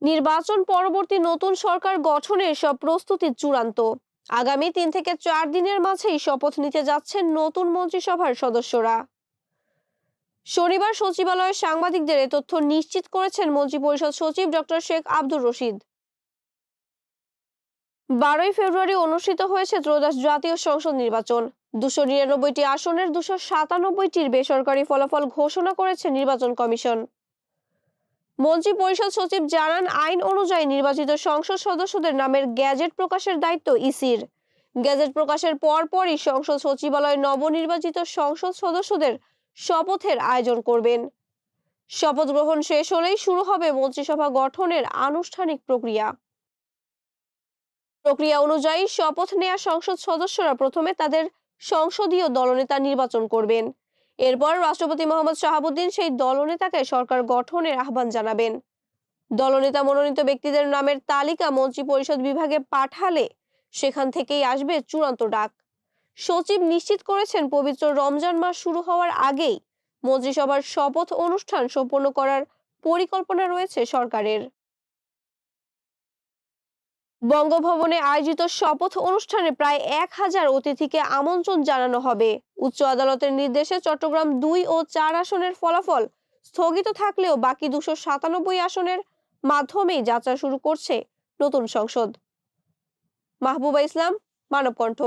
নির্বাচন পরবর্তী নতুন সরকার গঠনের সব প্রস্তুতি চূড়ান্ত। আগামী 3 থেকে 4 দিনের মাঝেই শপথ নিতে যাচ্ছেন নতুন মন্ত্রিসভার সদস্যরা। শনিবার সচিবালয়ে সাংবাদিকদের এ তথ্য নিশ্চিত করেছেন মন্ত্রিপরিষদ সচিব ডক্টর শেখ আব্দুর রশিদ। 12ই ফেব্রুয়ারি অনুষ্ঠিত হয়েছে ত্রয়োদশ জাতীয় সংসদ নির্বাচন। 299টি আসনের 297টির বেসরকারি ফলাফল ঘোষণা করেছে নির্বাচন কমিশন। মন্ত্রী পরিষদ সচিব জানান, আইন অনুযায়ী নির্বাচিত সংসদ সদস্যদের নামের গ্যাজেট প্রকাশের দায়িত্ব ইসির। গ্যাজেট প্রকাশের পরপরই সংসদ সচিবালয় নবনির্বাচিত সংসদ সদস্যদের শপথের আয়োজন করবেন। শপথ গ্রহণ শেষ হলেই শুরু হবে মন্ত্রিসভা গঠনের আনুষ্ঠানিক প্রক্রিয়া অনুযায়ী শপথ নেয়া সংসদ সদস্যরা প্রথমে তাদের সংসদীয় দলনেতা নির্বাচন করবেন। এরপর রাষ্ট্রপতি মোহাম্মদ শাহাবুদ্দিন সেই দলনেতাকে সরকার গঠনের আহ্বান জানাবেন। দলনেতা মনোনীত ব্যক্তিদের নামের তালিকা মন্ত্রী পরিষদ বিভাগে পাঠালে সেখান থেকেই আসবে চূড়ান্ত ডাক। সচিব নিশ্চিত করেছেন, পবিত্র রমজান মাস শুরু হওয়ার আগেই মন্ত্রিসভার শপথ অনুষ্ঠান সম্পন্ন করার পরিকল্পনা রয়েছে সরকারের। বঙ্গভবনে আয়োজিত শপথ অনুষ্ঠানে প্রায় 1000 অতিথিকে আমন্ত্রণ জানানো হবে। উচ্চ আদালতের নির্দেশে চট্টগ্রাম 2 ও 4 আসনের ফলাফল স্থগিত থাকলেও বাকি 297 আসনের মাধ্যমেই যাত্রা শুরু করছে নতুন সংসদ। মাহবুবা ইসলাম, মানবকণ্ঠ।